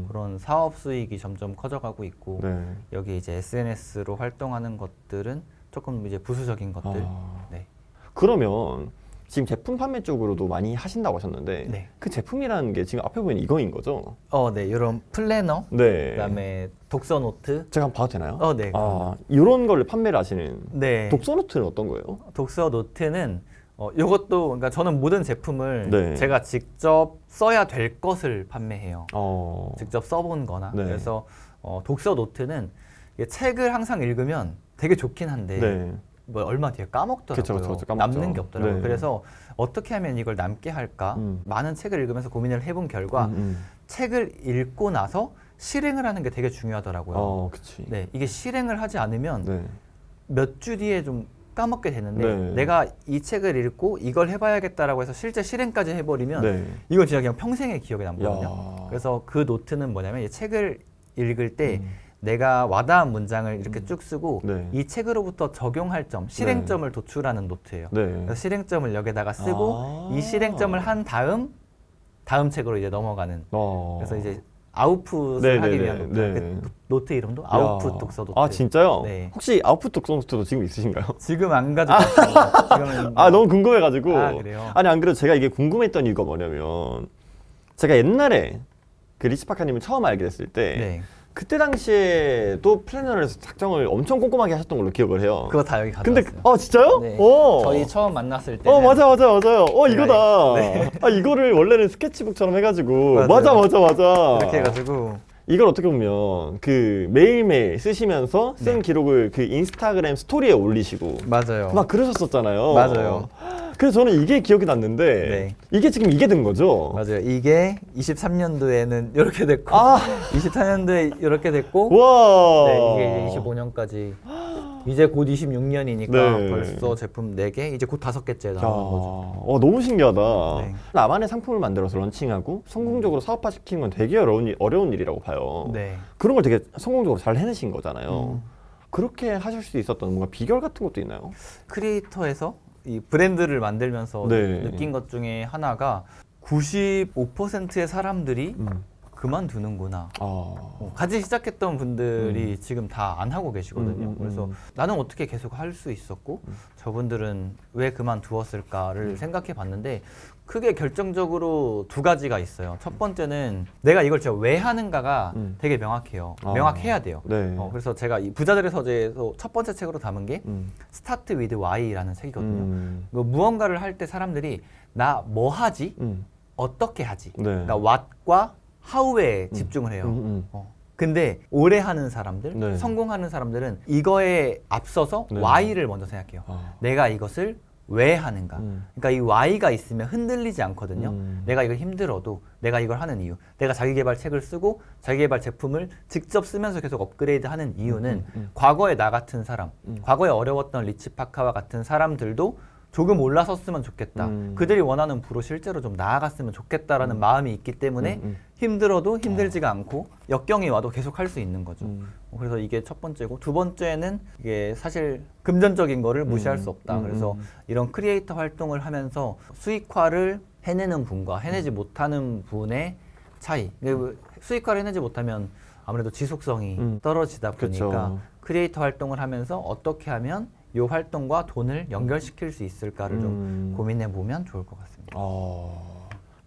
그런 사업 수익이 점점 커져가고 있고 네. 여기 이제 SNS로 활동하는 것들은 조금 이제 부수적인 것들. 네. 그러면 지금 제품 판매 쪽으로도 많이 하신다고 하셨는데 네. 그 제품이라는 게 지금 앞에 보면 이거인 거죠? 네, 이런 플래너, 네. 그다음에 독서 노트. 제가 한번 봐도 되나요? 네. 이런 걸 판매를 하시는 네. 독서 노트는 어떤 거예요? 독서 노트는 이것도 그러니까 저는 모든 제품을 네. 제가 직접 써야 될 것을 판매해요. 어. 직접 써본 거나. 네. 그래서 독서 노트는 이게 책을 항상 읽으면 되게 좋긴 한데 네. 뭐 얼마 뒤에 까먹더라고요. 그쵸, 까먹죠. 남는 게 없더라고요. 네. 그래서 어떻게 하면 이걸 남게 할까? 많은 책을 읽으면서 고민을 해본 결과 책을 읽고 나서 실행을 하는 게 되게 중요하더라고요. 그치. 네, 이게 실행을 하지 않으면 네. 몇 주 뒤에 좀 까먹게 되는데 네. 내가 이 책을 읽고 이걸 해봐야겠다라고 해서 실제 실행까지 해버리면 네. 이건 진짜 그냥 평생의 기억에 남거든요. 야. 그래서 그 노트는 뭐냐면 이 책을 읽을 때 내가 와닿은 문장을 이렇게 쭉 쓰고 네. 이 책으로부터 적용할 점, 실행점을 도출하는 노트예요. 네. 그래서 실행점을 여기다가 쓰고 이 실행점을 한 다음 책으로 이제 넘어가는. 그래서 이제 아웃풋을 하기 위한 노트. 그 노트 이름도 아웃풋 독서 노트. 진짜요? 네. 혹시 아웃풋 독서 노트도 지금 있으신가요? 지금 안 가지고 있습니다. 지금은 너무 궁금해가지고. 그래요? 아니 안 그래도 제가 이게 궁금했던 이유가 뭐냐면 제가 옛날에 그 리치파카님을 처음 알게 됐을 때 네. 그때 당시에도 플래너를 해서 작성을 엄청 꼼꼼하게 하셨던 걸로 기억을 해요. 그거 다 여기 근데 가져왔어요. 진짜요? 네. 오. 저희 처음 만났을 때 맞아요. 이거다. 네. 이거를 원래는 스케치북처럼 해가지고 맞아요. 맞아. 이렇게 해가지고 이걸 어떻게 보면 그 매일매일 쓰시면서 쓴 네. 기록을 그 인스타그램 스토리에 올리시고 맞아요. 막 그러셨었잖아요. 맞아요. 그래서 저는 이게 기억이 났는데 네. 이게 지금 이게 된 거죠? 맞아요. 이게 23년도에는 이렇게 됐고 24년도에 이렇게 됐고 와. 네, 이게 25년까지 이제 곧 26년이니까 네. 벌써 제품 4개, 이제 곧 5개째 나오는 거죠. 너무 신기하다. 네. 나만의 상품을 만들어서 런칭하고 성공적으로 사업화시키는 건 되게 어려운 일이라고 봐요. 네. 그런 걸 되게 성공적으로 잘 해내신 거잖아요. 그렇게 하실 수 있었던 뭔가 비결 같은 것도 있나요? 크리에이터에서 이 브랜드를 만들면서 네. 느낀 것 중에 하나가 95%의 사람들이 그만두는구나. 같이 시작했던 분들이 지금 다 안 하고 계시거든요. 그래서 나는 어떻게 계속 할 수 있었고 저분들은 왜 그만두었을까를 생각해 봤는데 크게 결정적으로 2가지가 있어요. 첫 번째는 내가 이걸 진짜 왜 하는가가 되게 명확해요. 명확해야 돼요. 네. 그래서 제가 이 부자들의 서재에서 첫 번째 책으로 담은 게 Start with Why라는 책이거든요. 무언가를 할 때 사람들이 나 뭐 하지? 어떻게 하지? 네. 그러니까 what과 how에 집중을 해요. 근데 오래 하는 사람들, 네. 성공하는 사람들은 이거에 앞서서 네. why를 먼저 생각해요. 내가 이것을 왜 하는가? 그러니까 이 why가 있으면 흔들리지 않거든요. 내가 이걸 힘들어도 내가 이걸 하는 이유, 내가 자기계발 책을 쓰고 자기계발 제품을 직접 쓰면서 계속 업그레이드하는 이유는 과거에 나 같은 사람, 과거에 어려웠던 리치파카와 같은 사람들도 조금 올라섰으면 좋겠다. 그들이 원하는 부로 실제로 좀 나아갔으면 좋겠다라는 마음이 있기 때문에 힘들어도 힘들지가 않고 역경이 와도 계속 할 수 있는 거죠. 그래서 이게 첫 번째고, 두 번째는 이게 사실 금전적인 거를 무시할 수 없다. 그래서 이런 크리에이터 활동을 하면서 수익화를 해내는 분과 해내지 못하는 분의 차이. 수익화를 해내지 못하면 아무래도 지속성이 떨어지다 보니까 그쵸. 크리에이터 활동을 하면서 어떻게 하면 이 활동과 돈을 연결시킬 수 있을까를 좀 고민해 보면 좋을 것 같습니다.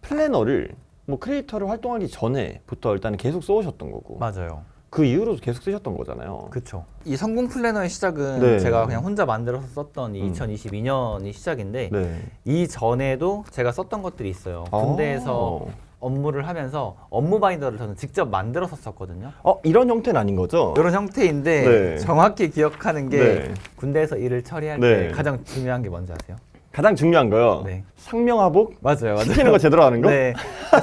플래너를 뭐 크리에이터를 활동하기 전에부터 일단 계속 써오셨던 거고. 맞아요. 그 이후로도 계속 쓰셨던 거잖아요. 그렇죠. 이 성공 플래너의 시작은 네. 제가 그냥 혼자 만들어서 썼던 2022년이 시작인데 네. 이 전에도 제가 썼던 것들이 있어요. 군대에서 업무를 하면서 업무 바인더를 저는 직접 만들어서 썼거든요. 이런 형태는 아닌 거죠? 이런 형태인데 네. 정확히 기억하는 게 네. 군대에서 일을 처리할 네. 때 가장 중요한 게 뭔지 아세요? 가장 중요한 거요. 네. 상명하복? 맞아요. 시키는 거 제대로 하는 거? 네.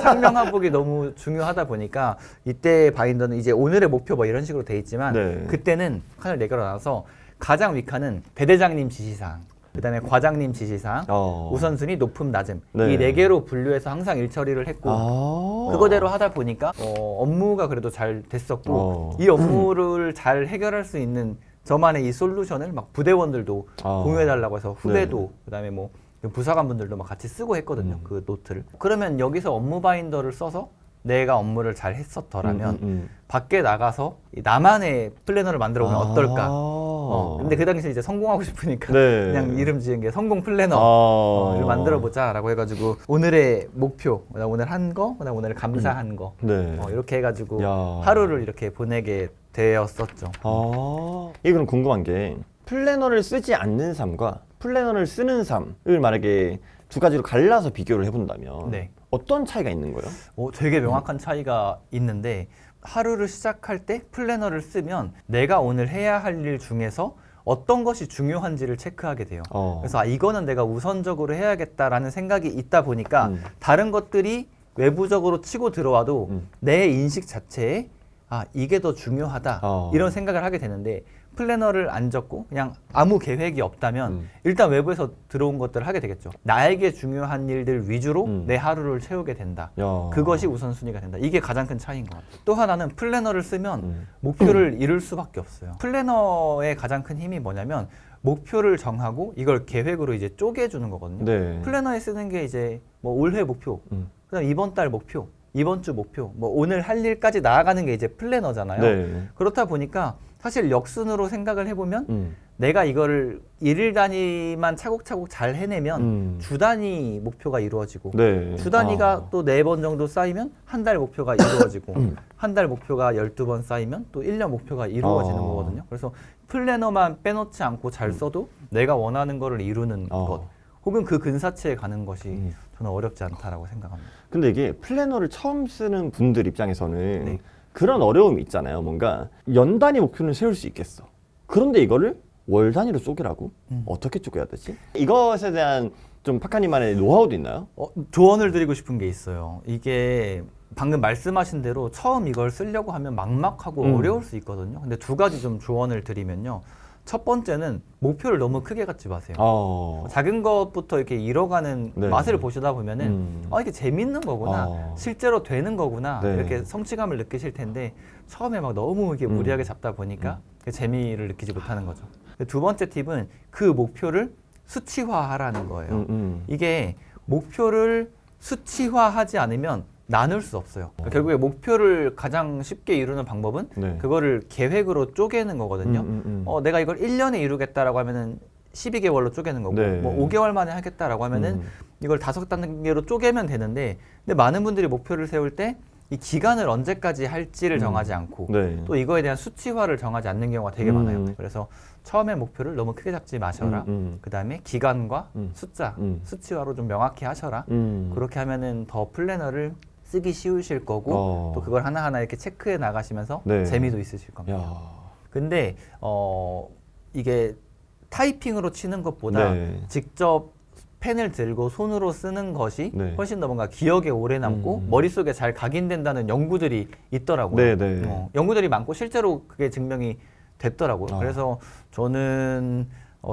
상명하복이 너무 중요하다 보니까 이때 바인더는 이제 오늘의 목표 뭐 이런 식으로 돼 있지만 네. 그때는 칸을 4개로 나눠서 가장 위칸은 배대장님 지시사항, 그다음에 과장님 지시사항, 우선순위 높음 낮음 네. 이 4개로 분류해서 항상 일 처리를 했고 그거대로 하다 보니까 업무가 그래도 잘 됐었고 이 업무를 잘 해결할 수 있는 저만의 이 솔루션을 막 부대원들도 공유해달라고 해서 후배도 네. 그다음에 뭐 부사관분들도 막 같이 쓰고 했거든요. 그 노트를. 그러면 여기서 업무 바인더를 써서 내가 업무를 잘 했었더라면 밖에 나가서 나만의 플래너를 만들어 보면 어떨까. 근데 그 당시에 이제 성공하고 싶으니까 네. 그냥 이름 지은 게 성공 플래너를 만들어 보자라고 해가지고 오늘의 목표, 그다음 오늘 한 거, 그다음 오늘 감사한 거 네. 이렇게 해가지고 야. 하루를 이렇게 보내게 되었었죠. 이게 그럼 궁금한 게 플래너를 쓰지 않는 삶과 플래너를 쓰는 삶을 만약에 두 가지로 갈라서 비교를 해본다면 네. 어떤 차이가 있는 거예요? 되게 명확한 차이가 있는데 하루를 시작할 때 플래너를 쓰면 내가 오늘 해야 할 일 중에서 어떤 것이 중요한지를 체크하게 돼요. 그래서 이거는 내가 우선적으로 해야겠다라는 생각이 있다 보니까 다른 것들이 외부적으로 치고 들어와도 내 인식 자체에 이게 더 중요하다 이런 생각을 하게 되는데 플래너를 안 적고 그냥 아무 계획이 없다면 일단 외부에서 들어온 것들을 하게 되겠죠. 나에게 중요한 일들 위주로 내 하루를 채우게 된다. 그것이 우선순위가 된다. 이게 가장 큰 차이인 것 같아요. 또 하나는 플래너를 쓰면 목표를 이룰 수밖에 없어요. 플래너의 가장 큰 힘이 뭐냐면 목표를 정하고 이걸 계획으로 이제 쪼개주는 거거든요. 네. 플래너에 쓰는 게 이제 뭐 올해 목표, 그다음 이번 달 목표, 이번 주 목표, 뭐 오늘 할 일까지 나아가는 게 이제 플래너잖아요. 네. 그렇다 보니까 사실 역순으로 생각을 해보면 내가 이거를 일일 단위만 차곡차곡 잘 해내면 주 단위 목표가 이루어지고 네. 주 단위가 또 4번 정도 쌓이면 한 달 목표가 이루어지고 한 달 목표가 12번 쌓이면 또 1년 목표가 이루어지는 거거든요. 그래서 플래너만 빼놓지 않고 잘 써도 내가 원하는 거를 이루는 것 혹은 그 근사치에 가는 것이 저는 어렵지 않다라고 생각합니다. 근데 이게 플래너를 처음 쓰는 분들 입장에서는 네. 그런 어려움이 있잖아요. 뭔가 연 단위 목표는 세울 수 있겠어. 그런데 이거를 월 단위로 쪼개라고? 어떻게 쪼개야 되지? 이것에 대한 좀 파카님만의 노하우도 있나요? 조언을 드리고 싶은 게 있어요. 이게 방금 말씀하신 대로 처음 이걸 쓰려고 하면 막막하고 어려울 수 있거든요. 근데 두 가지 좀 조언을 드리면요. 첫 번째는 목표를 너무 크게 갖지 마세요. 작은 것부터 이렇게 이뤄가는 네. 맛을 보시다 보면은 이게 재밌는 거구나, 실제로 되는 거구나 네. 이렇게 성취감을 느끼실 텐데 처음에 막 너무 이렇게 무리하게 잡다 보니까 그 재미를 느끼지 못하는 거죠. 두 번째 팁은 그 목표를 수치화하라는 거예요. 이게 목표를 수치화하지 않으면 나눌 수 없어요. 결국에 목표를 가장 쉽게 이루는 방법은 네. 그거를 계획으로 쪼개는 거거든요. 내가 이걸 1년에 이루겠다라고 하면은 12개월로 쪼개는 거고 네. 뭐 5개월 만에 하겠다라고 하면은 이걸 5단계로 쪼개면 되는데 근데 많은 분들이 목표를 세울 때 이 기간을 언제까지 할지를 정하지 않고 네. 또 이거에 대한 수치화를 정하지 않는 경우가 되게 많아요. 그래서 처음에 목표를 너무 크게 잡지 마셔라. 그 다음에 기간과 숫자, 수치화로 좀 명확히 하셔라. 그렇게 하면은 더 플래너를 쓰기 쉬우실 거고 또 그걸 하나하나 이렇게 체크해 나가시면서 네. 재미도 있으실 겁니다. 야. 근데 이게 타이핑으로 치는 것보다 네. 직접 펜을 들고 손으로 쓰는 것이 네. 훨씬 더 뭔가 기억에 오래 남고 머릿속에 잘 각인된다는 연구들이 있더라고요. 네, 네. 연구들이 많고 실제로 그게 증명이 됐더라고요. 그래서 저는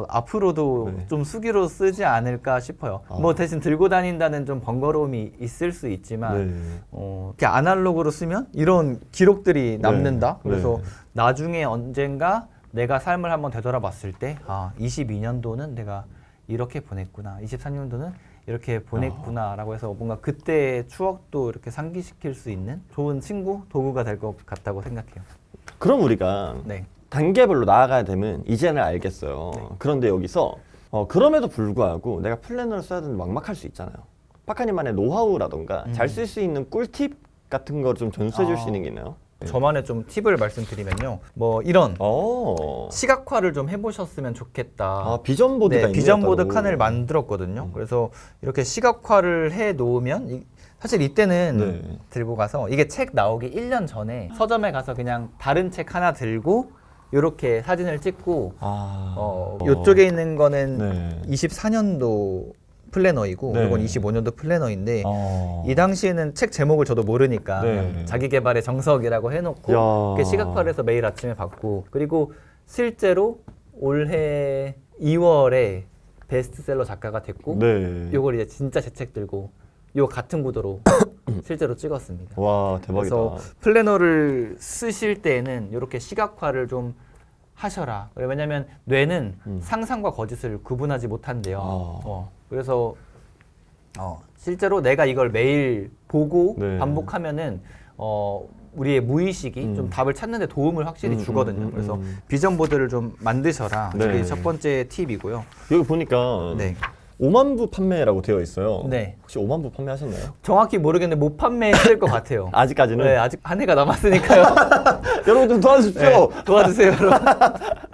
앞으로도 네. 좀 수기로 쓰지 않을까 싶어요. 뭐 대신 들고 다닌다는 좀 번거로움이 있을 수 있지만 이렇게 아날로그로 쓰면 이런 기록들이 남는다. 그래서 네. 나중에 언젠가 내가 삶을 한번 되돌아봤을 때 22년도는 내가 이렇게 보냈구나. 23년도는 이렇게 보냈구나라고 해서 뭔가 그때의 추억도 이렇게 상기시킬 수 있는 좋은 친구, 도구가 될 것 같다고 생각해요. 그럼 우리가 네. 단계별로 나아가야 되면 이제는 알겠어요. 네. 그런데 여기서 그럼에도 불구하고 내가 플래너를 써야 되는데 막막할 수 있잖아요. 파카님만의 노하우라던가 잘 쓸 수 있는 꿀팁 같은 걸 좀 전수해 줄 수 있는 게 있나요? 저만의 좀 팁을 말씀드리면요. 뭐 이런 오. 시각화를 좀 해보셨으면 좋겠다. 아, 비전보드가 있네요. 비전보드 따로. 칸을 만들었거든요. 그래서 이렇게 시각화를 해 놓으면 사실 이때는 네. 들고 가서 이게 책 나오기 1년 전에 서점에 가서 그냥 다른 책 하나 들고 이렇게 사진을 찍고 이쪽에 있는 거는 네. 24년도 플래너이고 네. 이건 25년도 플래너인데 이 당시에는 책 제목을 저도 모르니까 네. 그냥 자기계발의 정석이라고 해놓고 야. 이렇게 시각화를 해서 매일 아침에 받고 그리고 실제로 올해 2월에 베스트셀러 작가가 됐고 네. 요걸 이제 진짜 제 책 들고 요 같은 구도로 실제로 찍었습니다. 와, 대박이다. 그래서 플래너를 쓰실 때에는 이렇게 시각화를 좀 하셔라. 왜냐면 뇌는 상상과 거짓을 구분하지 못한대요. 그래서 실제로 내가 이걸 매일 보고 네. 반복하면은 우리의 무의식이 좀 답을 찾는 데 도움을 확실히 주거든요. 그래서 비전 보드를 좀 만드셔라. 네. 이게 첫 번째 팁이고요. 여기 보니까 네. 5만 부 판매라고 되어 있어요. 네. 혹시 5만 부 판매하셨나요? 정확히 모르겠는데 못 판매했을 것 같아요. 아직까지는? 네, 아직 한 해가 남았으니까요. 여러분 좀 도와주십시오. 네, 도와주세요, 여러분.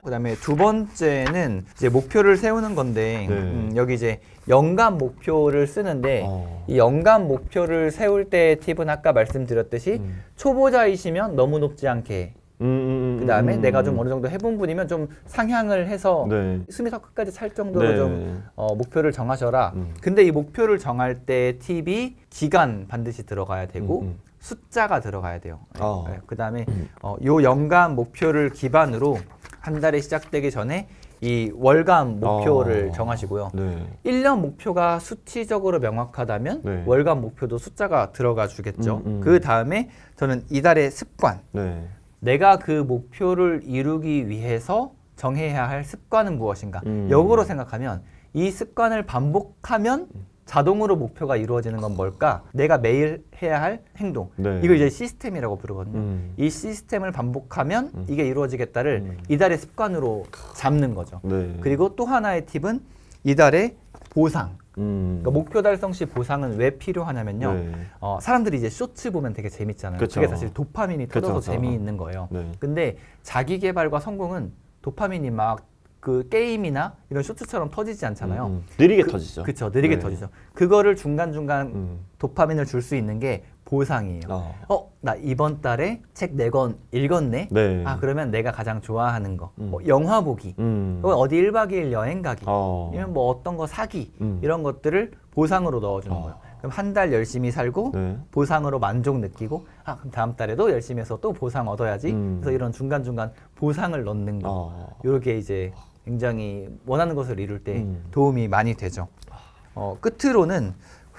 그다음에 두 번째는 이제 목표를 세우는 건데 네. 여기 이제 연간 목표를 쓰는데 이 연간 목표를 세울 때 팁은 아까 말씀드렸듯이 초보자이시면 너무 높지 않게 그다음에 내가 좀 어느 정도 해본 분이면 좀 상향을 해서 네. 숨에서 끝까지 찰 정도로 네. 좀 목표를 정하셔라. 근데 이 목표를 정할 때 팁이 기간 반드시 들어가야 되고 숫자가 들어가야 돼요. 네. 그다음에 요 연간 목표를 기반으로 한 달이 시작되기 전에 이 월간 목표를 정하시고요. 네. 1년 목표가 수치적으로 명확하다면 네. 월간 목표도 숫자가 들어가 주겠죠. 그 다음에 저는 이달의 습관. 네. 내가 그 목표를 이루기 위해서 정해야 할 습관은 무엇인가? 역으로 생각하면 이 습관을 반복하면 자동으로 목표가 이루어지는 건 뭘까? 내가 매일 해야 할 행동. 네. 이걸 이제 시스템이라고 부르거든요. 이 시스템을 반복하면 이게 이루어지겠다를 이달의 습관으로 잡는 거죠. 네. 그리고 또 하나의 팁은 이달의 보상. 음. 그러니까 목표 달성 시 보상은 왜 필요하냐면요. 네. 사람들이 이제 쇼츠 보면 되게 재밌잖아요. 그쵸. 그게 사실 도파민이 터져서 그쵸. 재미있는 거예요. 네. 근데 자기 개발과 성공은 도파민이 막 그 게임이나 이런 쇼츠처럼 터지지 않잖아요. 느리게 터지죠. 그렇죠. 느리게 네. 터지죠. 그거를 중간중간 도파민을 줄 수 있는 게 보상이에요. 나 이번 달에 책 4권 읽었네? 네. 그러면 내가 가장 좋아하는 거. 뭐 영화 보기, 어디 1박 2일 여행 가기, 아니면 뭐 어떤 거 사기, 이런 것들을 보상으로 넣어주는 거예요. 그럼 한 달 열심히 살고 네. 보상으로 만족 느끼고 그럼 다음 달에도 열심히 해서 또 보상 얻어야지. 그래서 이런 중간중간 보상을 넣는 거. 이렇게 이제 굉장히 원하는 것을 이룰 때 도움이 많이 되죠. 끝으로는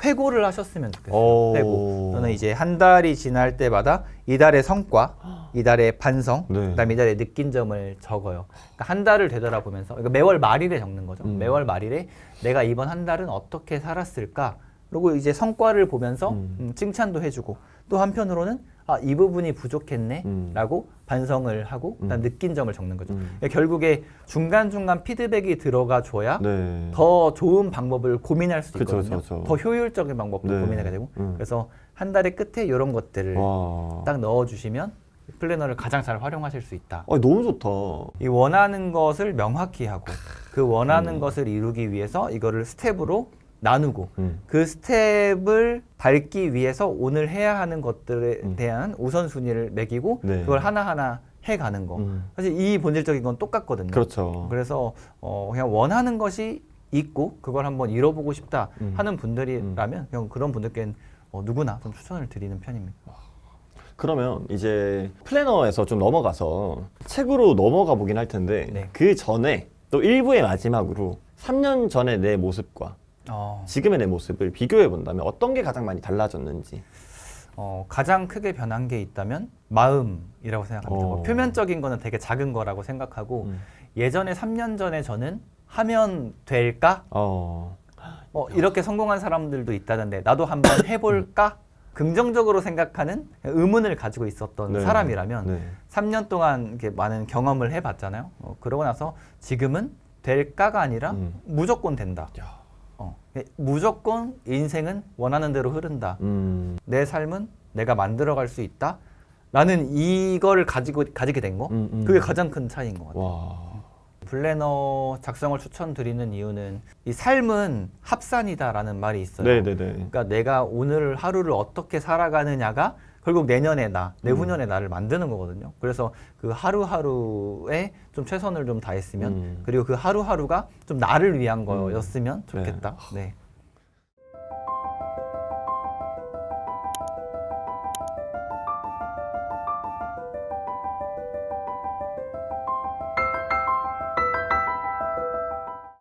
회고를 하셨으면 좋겠어요. 회고. 저는 이제 한 달이 지날 때마다 이달의 성과, 이달의 반성, 네. 그다음에 이달의 느낀 점을 적어요. 그러니까 한 달을 되돌아보면서 그러니까 매월 말일에 적는 거죠. 매월 말일에 내가 이번 한 달은 어떻게 살았을까? 그리고 이제 성과를 보면서 칭찬도 해주고 또 한편으로는 이 부분이 부족했네 라고 반성을 하고 그다음 느낀 점을 적는 거죠. 그러니까 결국에 중간중간 피드백이 들어가 줘야 네. 더 좋은 방법을 고민할 수 그쵸, 있거든요. 그쵸. 더 효율적인 방법도 네. 고민하게 되고 그래서 한 달의 끝에 이런 것들을 딱 넣어주시면 플래너를 가장 잘 활용하실 수 있다. 너무 좋다. 이 원하는 것을 명확히 하고 그 원하는 것을 이루기 위해서 이거를 스텝으로 나누고 그 스텝을 밟기 위해서 오늘 해야 하는 것들에 대한 우선순위를 매기고 네. 그걸 하나하나 해가는 거. 사실 이 본질적인 건 똑같거든요. 그렇죠. 그래서 그냥 원하는 것이 있고 그걸 한번 이뤄보고 싶다 하는 분들이라면 그냥 그런 분들께는 누구나 좀 추천을 드리는 편입니다. 그러면 이제 플래너에서 좀 넘어가서 책으로 넘어가 보긴 할 텐데 네. 그 전에 또 1부의 마지막으로 3년 전의 내 모습과 지금의 내 모습을 비교해 본다면 어떤 게 가장 많이 달라졌는지. 가장 크게 변한 게 있다면 마음이라고 생각합니다. 뭐 표면적인 거는 되게 작은 거라고 생각하고 예전에 3년 전에 저는 하면 될까? 이렇게 성공한 사람들도 있다던데 나도 한번 해볼까? 긍정적으로 생각하는 의문을 가지고 있었던 네. 사람이라면 네. 3년 동안 이렇게 많은 경험을 해봤잖아요. 그러고 나서 지금은 될까가 아니라 무조건 된다. 야. 무조건 인생은 원하는 대로 흐른다. 내 삶은 내가 만들어갈 수 있다. 라는 이거를 가지게 된 거. 그게 가장 큰 차이인 것 같아요. 와. 플래너 작성을 추천드리는 이유는 이 삶은 합산이다라는 말이 있어요. 네네네. 그러니까 내가 오늘 하루를 어떻게 살아가느냐가 결국 내년의 나, 내후년의 나를 만드는 거거든요. 그래서 그 하루하루에 좀 최선을 좀 다했으면 그리고 그 하루하루가 좀 나를 위한 거였으면 좋겠다. 네.